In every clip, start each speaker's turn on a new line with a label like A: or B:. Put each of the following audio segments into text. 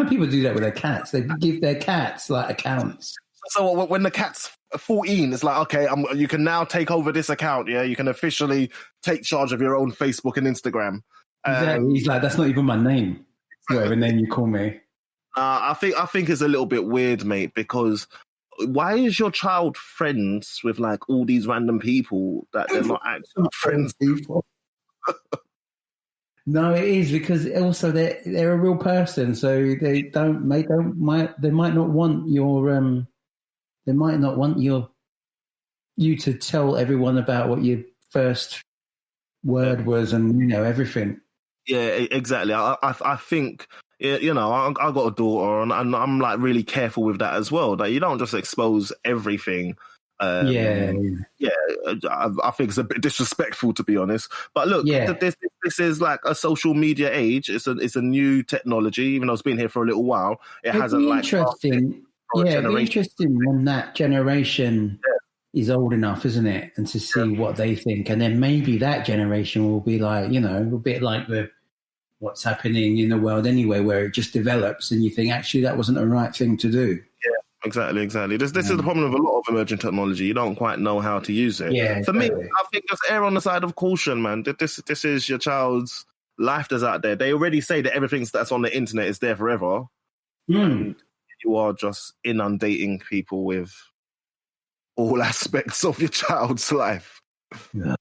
A: people do that with their cats. They give their cats like accounts.
B: So when the cat's 14, it's like, okay, you can now take over this account. Yeah, you can officially take charge of your own Facebook and Instagram.
A: Exactly. He's like, that's not even my name. Whatever name you call me.
B: I think it's a little bit weird, mate, because why is your child friends with like all these random people that they're not actually friends
A: people? No, it is because also they're a real person, so they might not want you to tell everyone about what your first word was and everything.
B: Yeah, exactly. I think, I got a daughter and I'm like really careful with that as well. That you don't just expose everything. I think it's a bit disrespectful, to be honest. But look, this is like a social media age. It's a new technology, even though it's been here for a little while. It'd be interesting
A: when that generation is old enough, isn't it? And to see what they think, and then maybe that generation will be like, a bit like what's happening in the world anyway, where it just develops, and you think actually that wasn't the right thing to do.
B: Exactly. This is the problem with a lot of emerging technology. You don't quite know how to use it.
A: Yeah,
B: For me, I think just err on the side of caution, man. This is your child's life that's out there. They already say that everything that's on the internet is there forever. And you are just inundating people with all aspects of your child's life.
A: Yeah.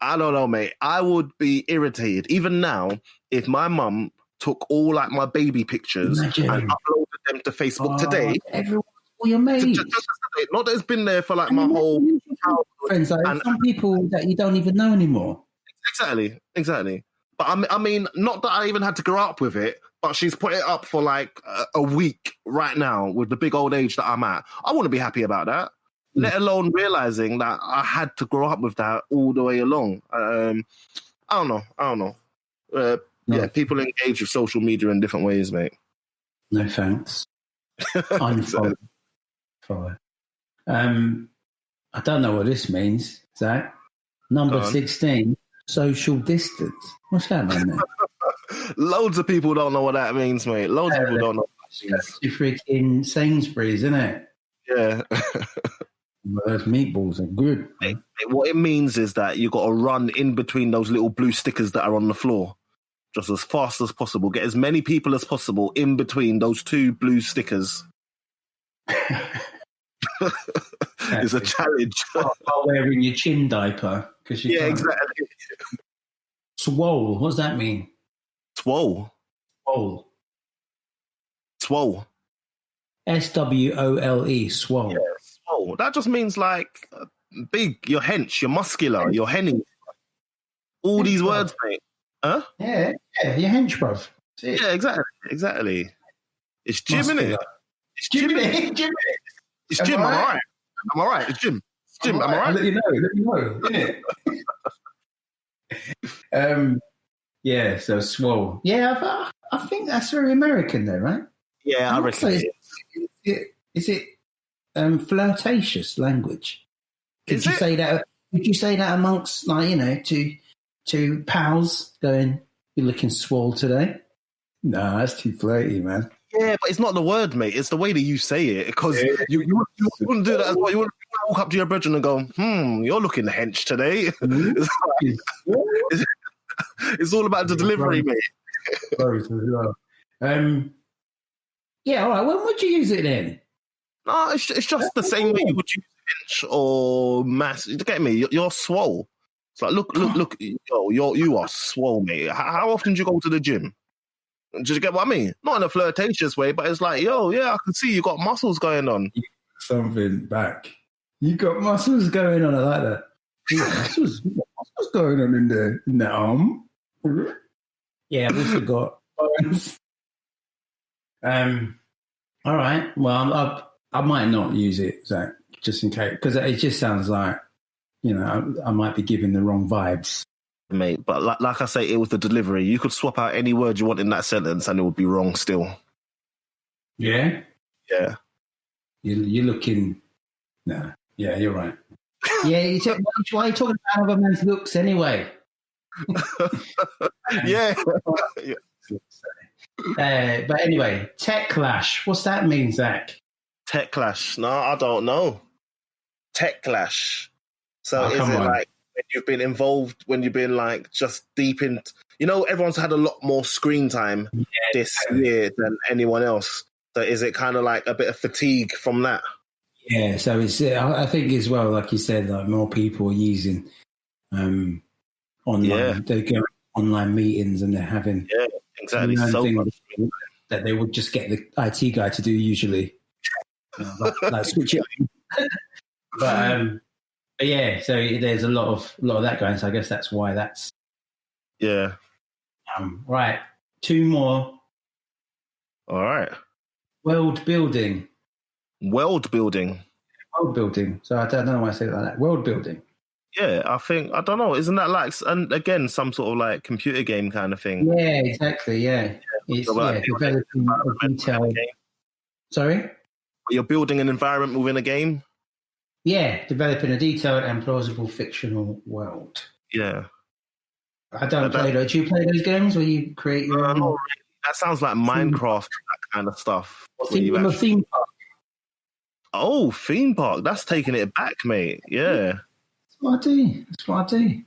B: I don't know, mate. I would be irritated, even now, if my mum took all like my baby pictures and uploaded them to Facebook today.
A: All your mates.
B: Not that it's been there for like my whole
A: friends. Like some people that you don't even know anymore.
B: Exactly. But I mean, not that I even had to grow up with it, but she's put it up for like a week right now with the big old age that I'm at. I wouldn't be happy about that. Let alone realizing that I had to grow up with that all the way along. I don't know. Yeah, people engage with social media in different ways, mate.
A: No thanks. Unfollow. Follow. I don't know what this means, Zach. Number 16, social distance. What's that mean there?
B: Loads of people don't know what that means, mate. Loads of people don't know what that means.
A: You're freaking Sainsbury's, isn't it?
B: Yeah.
A: Well, those meatballs are good.
B: What it means is that you got to run in between those little blue stickers that are on the floor just as fast as possible. Get as many people as possible in between those two blue stickers. It's a challenge.
A: While wearing your chin diaper.
B: Exactly.
A: Swole. What does that mean?
B: Swole.
A: Swole.
B: Swole.
A: SWOLE. Swole.
B: Yeah, swole. That just means like big. You're hench. You're muscular. You're henny. All hench, these words, mate. Huh?
A: Yeah, you're hench, bruv.
B: Yeah, exactly. It's Jim, innit? It's Jim. It's Jim. I'm all right. It's Jim. I'm all right.
A: Let you know, innit? Yeah, so swole. Yeah, I think that's very American though, right?
B: Yeah, I reckon
A: Is it flirtatious language? Could you say that amongst, like, two pals going, "You're looking swole today"? No, that's too flirty, man.
B: Yeah, but it's not the word, mate. It's the way that you say it. Because you wouldn't do that as well. You wouldn't walk up to your brethren and go, "You're looking hench today." It's all about the delivery, mate.
A: Yeah, all right. When would you use it then?
B: No, it's just the same way you would use hench or mass. You get me? You're swole. It's like, look, you are swole, mate. How often do you go to the gym? Do you get what I mean? Not in a flirtatious way, but it's like, I can see you got muscles going on.
A: You got something back. You got muscles going on. I like that. You got muscles going on in the arm. Yeah, I've also got bones. All right. Well, I might not use it, Zach, just in case, because it just sounds like, I might be giving the wrong vibes.
B: Mate, but like I say, it was the delivery. You could swap out any word you want in that sentence and it would be wrong still.
A: Yeah?
B: Yeah.
A: You're looking... No. Yeah, you're right. Yeah, why are you talking about other men's looks anyway?
B: Yeah.
A: But anyway, Tech Clash. What's that mean, Zach?
B: Tech Clash. No, I don't know. Tech Clash. So is it like when you've been involved, when you've been like just deep in, everyone's had a lot more screen time this year than anyone else. So is it kind of like a bit of fatigue from that?
A: Yeah, so I think as well, like you said, like more people are using online.
B: Yeah.
A: They go online meetings and they're having
B: exactly so much
A: that they would just get the IT guy to do usually, like switch it. But yeah, so there's a lot of that going. So I guess that's why that's right. 2 more.
B: All right.
A: World building. So I don't know why I say it like that. World building.
B: Yeah, I don't know. Isn't that like, and again, some sort of like computer game kind of thing?
A: Yeah, exactly. Yeah, it's developing a detailed. Sorry,
B: you're building an environment within a game.
A: Yeah, developing a detailed and plausible fictional world.
B: Yeah,
A: I don't play those. Do you play those games where you create your own?
B: Really. That sounds like Minecraft, that kind of stuff.
A: Theme park.
B: Oh, theme park. That's taking it back, mate. Yeah.
A: That's what I do.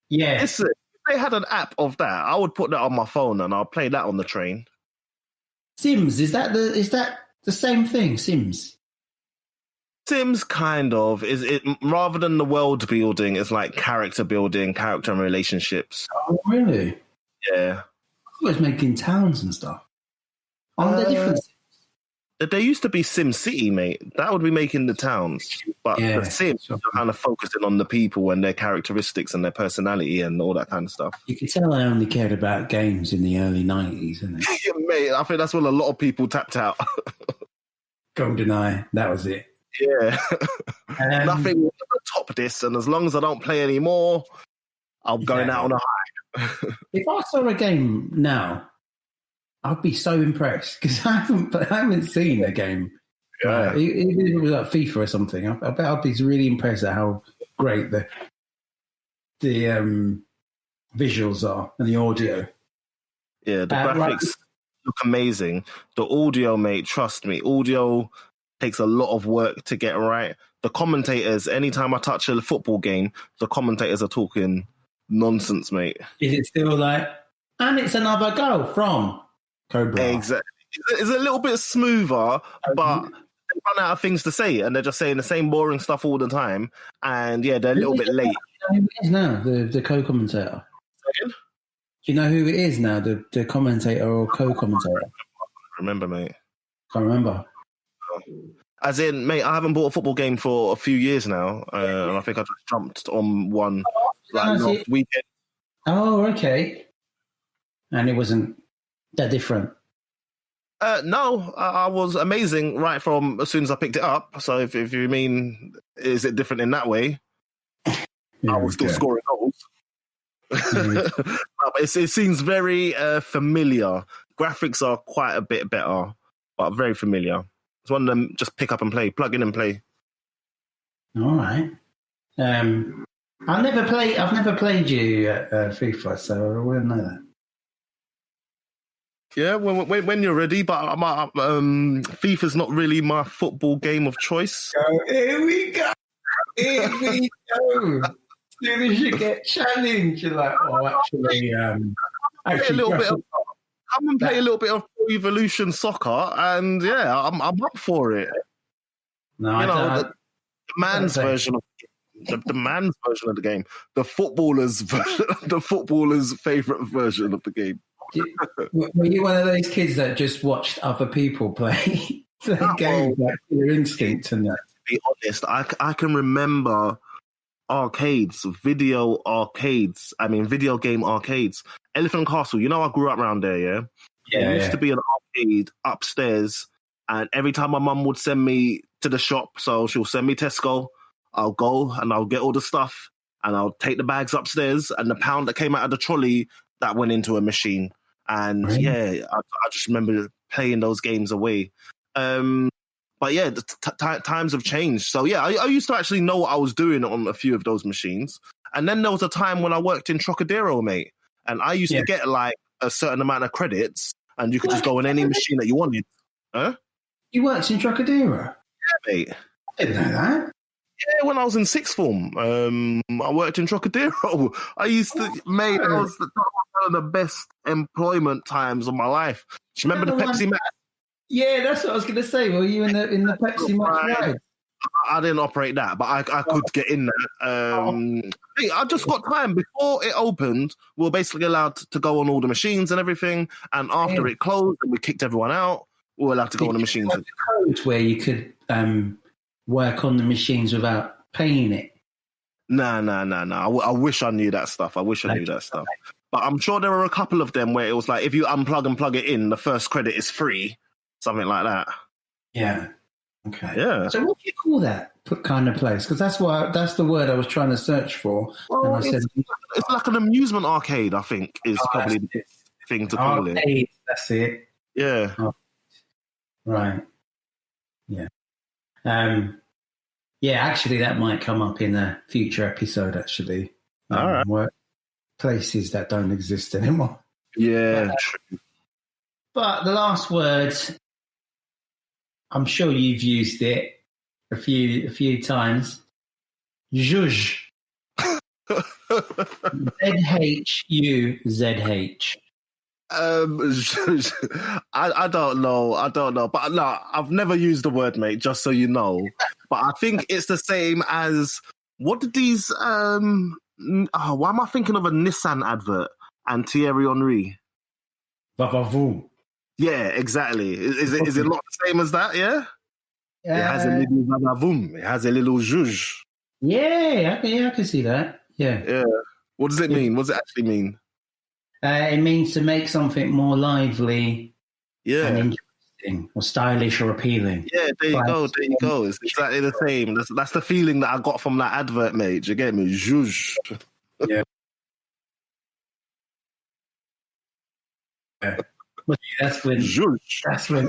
A: Yeah.
B: Listen, if they had an app of that, I would put that on my phone and I'll play that on the train.
A: Sims, is that the same thing? Sims
B: kind of is it rather than the world building, it's like character building, character and relationships.
A: Oh, really?
B: Yeah.
A: I was making towns and stuff. Aren't there different?
B: There used to be Sim City, mate. That would be making the towns. But the Sims are kind of focusing on the people and their characteristics and their personality and all that kind of stuff.
A: You can tell I only cared about games in the early 90s, isn't it?
B: Yeah, mate, I think that's when a lot of people tapped out. GoldenEye,
A: that was it.
B: Yeah. Nothing will ever top this, and as long as I don't play anymore, I'm going out on a high.
A: If I saw a game now, I'd be so impressed because I haven't seen a game.
B: Yeah.
A: Even if it was like FIFA or something, I bet I'd be really impressed at how great the visuals are and the audio.
B: Yeah, the graphics look amazing. The audio, mate, trust me, audio takes a lot of work to get right. The commentators, anytime I touch a football game, the commentators are talking nonsense, mate. Is it still like, and it's another goal from Cobra? Exactly. It's a little bit smoother, but they run out of things to say, and they're just saying the same boring stuff all the time. And yeah, they're a little bit late.
A: Do you know who it is now, the co-commentator?
B: Second?
A: Do you know who it is now, the commentator or co-commentator?
B: Remember, mate.
A: Can't remember.
B: As in, mate, I haven't bought a football game for a few years now, and I think I just jumped on one last weekend. Oh, okay. And it wasn't that different? No, I was amazing right from as soon as I picked it up. So if you mean, is it different in that way? Yeah, I was still scoring goals. But it seems very familiar. Graphics are quite a bit better, but very familiar. It's one of them, just pick up and play, plug in and play.
A: All right. I've never played you at FIFA, so I wouldn't know that.
B: Yeah, when you're ready, but FIFA's not really my football game of choice.
A: Here we go. As soon as you get challenged, you're like, oh, actually
B: a little bit of, come and play a little bit of Pro Evolution Soccer, and yeah, I'm up for it.
A: No,
B: the man's version of the man's version of the game, the footballer's favorite version of the game.
A: Were you one of those kids that just watched other people play the game, like your instinct and that?
B: To be honest, I can remember video game arcades. Elephant Castle, I grew up around there, yeah? There used to be an arcade upstairs, and every time my mum would send me to the shop, so she'll send me Tesco, I'll go and I'll get all the stuff, and I'll take the bags upstairs, and the pound that came out of the trolley, that went into a machine. And I just remember playing those games away. But yeah, the times have changed. So yeah, I used to actually know what I was doing on a few of those machines. And then there was a time when I worked in Trocadero, mate. And I used to get like a certain amount of credits, and you could just go on any machine that you wanted. Huh?
A: You worked in Trocadero?
B: Yeah, mate.
A: I didn't know that.
B: Yeah, when I was in sixth form, I worked in Trocadero. I used to, mate, that was one of the best employment times of my life. Do you remember the Pepsi Max?
A: Yeah, that's what I was going to say. Were you in the Pepsi Max ride?
B: I didn't operate that, but I could get in there. Hey, I just got time. Before it opened, we were basically allowed to go on all the machines and everything. And after it closed and we kicked everyone out, we were allowed to go on the machines.
A: Codes where you could work on the machines without paying it.
B: Nah. I wish I knew that stuff. But I'm sure there were a couple of them where it was like, if you unplug and plug it in, the first credit is free. Something like that.
A: Yeah. Okay.
B: Yeah.
A: So what do you call that kind of place? Because that's the word I was trying to search for.
B: Well,
A: and I said,
B: it's like an amusement arcade, I think, is probably the thing to call it.
A: That's it.
B: Yeah.
A: Oh, right. Yeah. Yeah, actually, that might come up in a future episode, actually.
B: All right.
A: Work places that don't exist anymore.
B: Yeah,
A: true. But the last word, I'm sure you've used it a few times. Zhuzh. ZHUZH.
B: I don't know. But no, I've never used the word, mate, just so you know. But I think it's the same as, what did these, why am I thinking of a Nissan advert and Thierry Henry?
A: Vavavoom.
B: Yeah, exactly. Is it not the same as that, yeah? It has a little vavavoom. It has a little zhuzh.
A: Yeah, I can see that. Yeah.
B: Yeah. What does it mean? What does it actually mean?
A: It means to make something more lively and interesting or stylish or appealing.
B: Yeah, there you go. It's exactly the same. That's the feeling that I got from that advert, mate. You get me? Zhuzh.
A: Yeah. That's when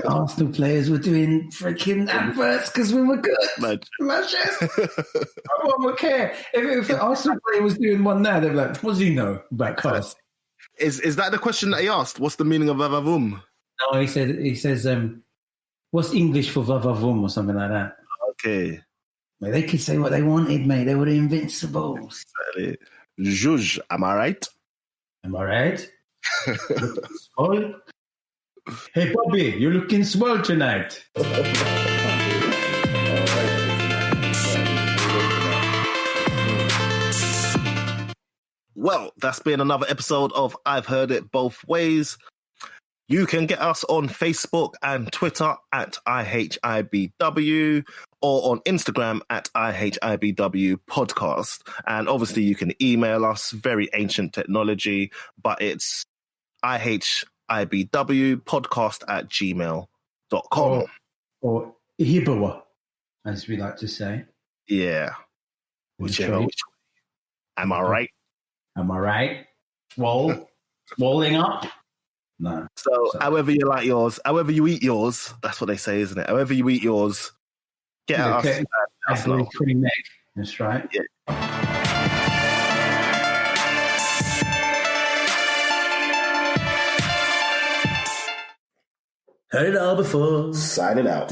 A: Arsenal players were doing freaking adverts because we were good. Imagine. No one would care. If an Arsenal player was doing one now, they'd be like, what does he know about cars?
B: Is that the question that he asked? What's the meaning of vavavoom?
A: No, he says, what's English for vavavoom or something like that?
B: Okay.
A: Mate, they could say what they wanted, mate. They were the invincibles.
B: Exactly. Zhuzh, am I right?
A: Am I right? Hey, Bobby, you're looking swell tonight.
B: Well, that's been another episode of I've Heard It Both Ways. You can get us on Facebook and Twitter at IHIBW or on Instagram at IHIBW Podcast. And obviously you can email us, very ancient technology, but it's IHIBW podcast at gmail.com.
A: Or Ihibw, as we like to say.
B: Yeah. Whichever way. Am I right?
A: Am I right? Walling up? No.
B: So however you like yours, however you eat yours, that's what they say, isn't it? However you eat yours, get us.
A: Cream egg. That's right.
B: Yeah.
A: Heard it all before.
B: Sign it out.